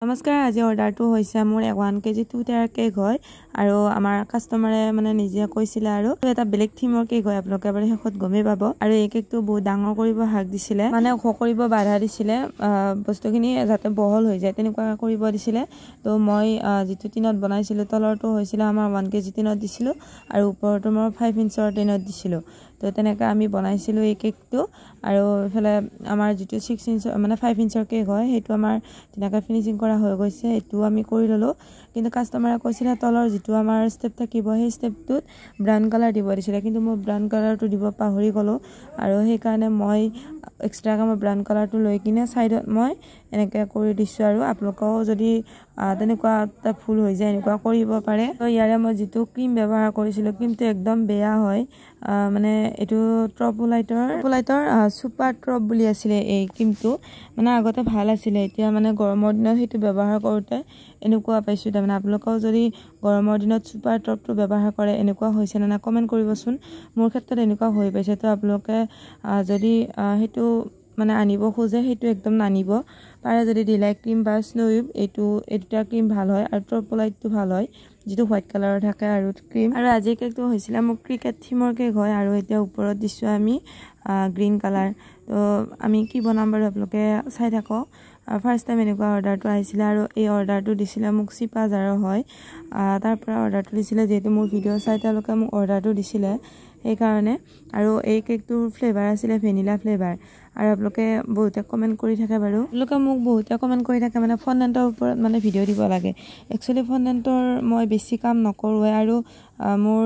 নমস্কাৰ আজি অৰ্ডাৰটো হৈছে মোৰ 1 কেজি 2 টায়াৰ কেক হয় আৰু আমাৰ কাস্টমাৰে মানে নিজে কৈছিল আৰু এটা বেলেগ থিমৰ কেক হয় আপোনালোকে এবাৰ শেষত গমেই পাব আৰু এই কেকটো বহুত ডাঙৰ কৰিব হাক দিছিলে মানে ওখ কৰিব বাধা দিছিলে বস্তুখিনি যাতে বহল হৈ যায় তেনেকুৱা কৰিব দিছিলে তো মই যেটো টিনত বনাইছিলো তলৰটো হৈছিল আমাৰ 1 কেজি টিনত দিছিলো আৰু ওপৰটো মই 5 ইঞ্চৰ টিনত দিছিলো তো তেনেকা আমি বনাইছিলো এই কেকটো আৰু এফালে আমাৰ যেটো 6 ইঞ্চ মানে 5 ইঞ্চৰ কেক হয় হেতু আমাৰ তেনেকা ফিনিশিং কৰা হৈ গৈছে এটো আমি কৰি ললো কিন্তু কাস্টমাৰে কৈছিল তলৰ যেটো আমাৰ স্টেপ থাকিব সেই স্টেপটোত ব্ৰাউন কালাৰ দিব দিছিলে কিন্তু মই ব্ৰাউন কালাৰটো দিব পাহৰি গলো আৰু সেই কাৰণে মই এক্সট্ৰা কাম ব্ৰাউন কালাৰটো লৈ কিনে সাইডত মই এনেকে কৰি দিছো আৰু আপোনালোকেও যদি তেনেকুৱা এটা ফুল হৈ যায় এনেকুৱা কৰিব পাৰে তো ইয়াৰে মই যেটো ক্ৰীম ব্যৱহাৰ কৰিছিলো ক্ৰীমটো একদম বেয়া হয় মানে এটো ট্ৰপলাইটৰ সুপাৰ ট্ৰপ বুলি আছিল এই ক্ৰীমটো মানে আগতে ভাল আছিল এতিয়া মানে গৰমৰ দিনত হেতু ব্যৱহাৰ কৰোতে এনেকুৱা পাইছো তাৰমানে আপোনালোকেও যদি গৰমৰ দিনত সুপাৰ ট্ৰপটো ব্যৱহাৰ কৰে এনেকুৱা হৈছে না কমেন্ট কৰিবচোন মোৰ ক্ষেত্ৰত এনেকুৱা হৈ পাইছে তো আপোনালোকে যদি হেতু মানে আনিব খোজে হেতু একদম নানিব পাৰে যদি ডিলাইট ক্ৰীম বা স্নো উইপ এটো এটা ক্ৰীম ভাল হয় আৰু ট্ৰপলাইটটো ভাল হয় যেটো হোৱাইট কালাৰৰ থাকে আৰু ক্ৰীম আৰু আজি কেকটো হৈছিল মোৰ ক্ৰিকেট থিমৰ কেক হয় আৰু এতিয়া ওপৰত দিছো আমি গ্ৰীন কালাৰ তো আমি কি বনাম বাৰু আপোনালোকে চাই থাকক ফাৰ্স্ট টাইম এনেকুৱা অৰ্ডাৰটো আহিছিল আৰু এই অৰ্ডাৰটো দিছিলে মোক চিপা জাৰৰ হয় তাৰ পৰা অৰ্ডাৰটো দিছিলে যেটো মোৰ ভিডিও চাই তেওঁলোকে মোক অৰ্ডাৰটো দিছিলে এই কাৰণে আৰু এই কেকটোৰ ফ্লেভাৰ আছিল ভ্যানিলা ফ্লেভাৰ আৰু আপোনালোকে বহুতে কমেন্ট কৰি থাকে বাৰু আপোনালোকে মোক বহুতে কমেন্ট কৰি থাকে মানে ফন্ডেন্টৰ ওপৰত মানে ভিডিও দিব লাগে একচুয়ালি ফন্ডেন্টৰ মই বেছি কাম নকৰো আৰু মোৰ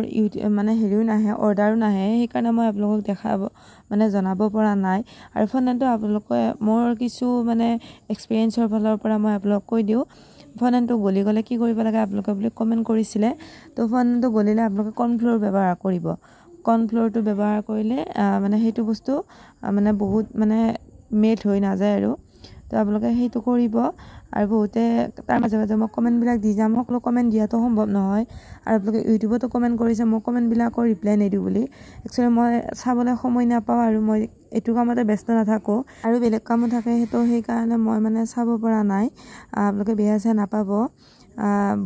মানে হেৰিও নাহে অৰ্ডাৰো নাহে সেই কাৰণে মই আপোনালোকক দেখাব মানে জনাব পৰা নাই আৰু ফন্ডেন্টটো আপোনালোকে মোৰ কিছু মানে এক্সপেৰিয়েন্সৰ ফালৰ পৰা মই আপোনালোকক কৈ দিও ফন্ডেন্টটো গলি গলে কি কৰিব লাগে আপোনালোকে বুলি কমেন্ট কৰিছিলে তো ফন্ডেন্টটো গলিলে আপোনালোকে কৰ্নফ্লোৰ ব্যৱহাৰ কৰিব কৰ্নফ্লোৰটো ব্যৱহাৰ কৰিলে মানে হেতু বস্তু মানে বহুত মানে মেট হৈ না যায় আৰু তো আপোনালোকে হেতু কৰিব আৰু বহুতে তাৰ মাজে মাজে মই কমেন্ট বিলাক দি যাম সকলো কমেন্ট দিয়াটো সম্ভৱ নহয় আৰু আপোনালোকে ইউটিউবতো কমেন্ট কৰিছে মই কমেন্ট বিলাকৰ ৰিপ্লাই নেদিও বুলি একচুয়ালি মই চাবলৈ সময় নাপাও আৰু মই এটো কামতে ব্যস্ত নাথাকো আৰু বেলেগ কাম থাকে হেতু সেই কাৰণে মই মানে চাব পৰা নাই আপোনালোকে বেয়া চা নাপাব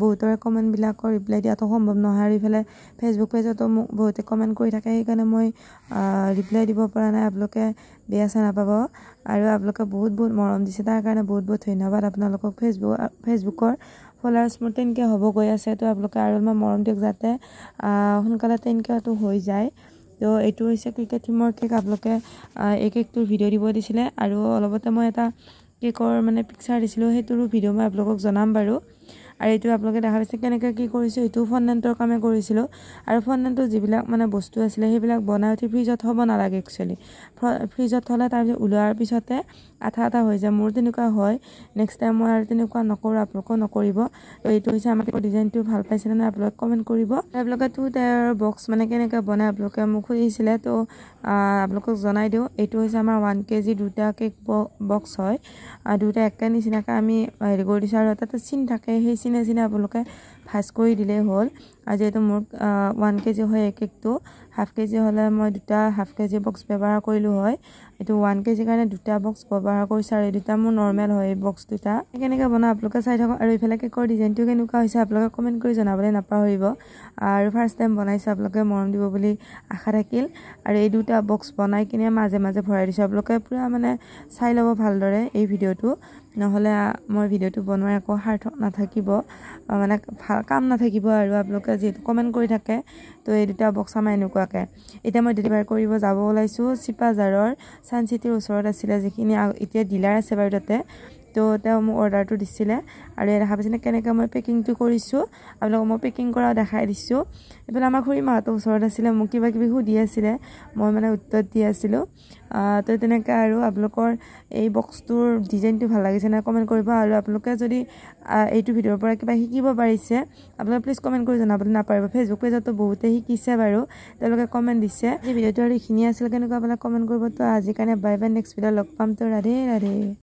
বহুতৰে কমেন্ট বিলাকৰ ৰিপ্লাই দিয়াটো সম্ভৱ নহয় আৰু ইফালে ফেসবুক পেজতো মোক বহুতে কমেন্ট কৰি থাকে সেই কাৰণে মই ৰিপ্লাই দিব পৰা নাই আপোনালোকে বেয়া চা নাপাব আৰু আপোনালোকে বহুত মৰম দিছে তাৰ কাৰণে বহুত ধন্যবাদ আপোনালোকক ফেসবুকৰ ফলোৱাৰ্স মোৰ 10K হ'ব গৈ আছে তো আপোনালোকে আৰু মৰম দিয়ক যাতে সোনকালে 10K টো হৈ যায় তো এটো হৈছে ক্ৰিকেট টিমৰ কেক আপোনালোকে এই কেকটোৰ ভিডিও দিব দিছিলে আৰু অলপতে মই এটা কেকৰ মানে পিকচাৰ দিছিলো হেতুৰ ভিডিও মই আপোনালোকক জনাম বাৰু আৰু এটো আপোনালোকে দেখা পাইছে কেনেকৈ কি কৰিছো এটো ফন্ডেন্টৰ কামে কৰিছিলো আৰু ফন্ডেন্টৰ যিবিলাক মানে বস্তু আছিল সেইবিলাক বনাই উঠি ফ্ৰিজত হ'ব নালাগে একচুয়ালি ফ্ৰিজত থলে তাৰ উলোৱাৰ পিছতে আঠা আঠা হৈ যায় মোৰ তেনেকুৱা হয় নেক্সট টাইম মই আৰু তেনেকুৱা নকৰো আপোনালোকে নকৰিব তো এটো হৈছে আমাৰ ডিজাইনটো ভাল পাইছে না আপোনালোকে কমেন্ট কৰিব আপোনালোকে 2 টায়াৰ বক্স মানে কেনেকৈ বনাই আপোনালোকে মোক খুজিছিলে তো আপোনালোকক জনাই দিও এটো হৈছে আমাৰ 1 কেজি দুটা কেক বক্স হয় দুটা একে নিচিনাকৈ আমি হেৰি কৰি দিছো আৰু তাতে চিন থাকে সেই চিনে আপোনালোকে ভাজ কৰি দিলে হ'ল আজি এটো মোৰ 1 কেজি হয় কেকটো হাফ কেজি হলে মই দুটা হাফ কেজি বক্স ব্যৱহাৰ কৰিলো হয় এটো 1 কেজি কাৰণে দুটা বক্স ব্যৱহাৰ কৰিছো আৰু দুটা মোৰ নৰমাল হয় বক্স দুটা কেনেকৈ বনা আপোনালোকে চাই থাকক আৰু ইফালে কেকৰ ডিজাইনটো কেনেকুৱা হৈছে আপোনালোকে কমেন্ট কৰি জনাবলৈ নাপাহৰিব আৰু ফাৰ্স্ট টাইম বনাইছো আপোনালোকে মৰম দিব বুলি আশা ৰাখিল আৰু এই দুটা বক্স বনাই কিনে মাজে মাজে ভৰাই দিছো আপোনালোকে পুৰা মানে চাই লব ভালদৰে এই ভিডিওটো নহলে মই ভিডিওটো বনোৱাৰ একো সাৰ্থক নাথাকিব মানে ভাল কাম নাথাকিব আৰু আপোনালোকে যে কমেন্ট কৰি থাকে তো এই দুটা বক্স আমাৰ এনেকুৱাকে এটা মই ডেলিভাৰ কৰিব যাব ওলাইছো চিপাজাৰৰ সান চিটিৰ ওচৰত আছিল যিখিনি এতিয়া ডিলাৰ আছে বাৰু তাতে তো তেওঁ মোক অৰ্ডাৰটো দিছিলে আৰু দেখা পাইছেনে কেনেকৈ মই পেকিংটো কৰিছো আপোনালোকক মই পেকিং কৰা দেখাই দিছো এফালে আমাৰ খুৰী মাহঁতৰ ওচৰত আছিল মোক কিবা কিবি সুধি আছিল মই মানে উত্তৰ দি আছিলো তো তেনেকৈ আৰু আপোনালোকৰ এই বক্সটোৰ ডিজাইনটো ভাল লাগিছে না কমেন্ট কৰিব আৰু আপোনালোকে যদি এইটো ভিডিওৰ পৰা কিবা শিকিব পাৰিছে আপোনালোকে প্লিজ কমেন্ট কৰি জনাবলৈ নাপাহৰিব ফেসবুক পেজতো বহুতে শিকিছে বাৰু তেওঁলোকে কমেন্ট দিছে এই ভিডিওটো আৰু এইখিনি আছিল কেনেকুৱা আপোনালোকে কমেন্ট কৰিব তো আজি কাৰণে বাই বাই নেক্সট ভিডিও লগ পাম তো ৰাধে ৰাধে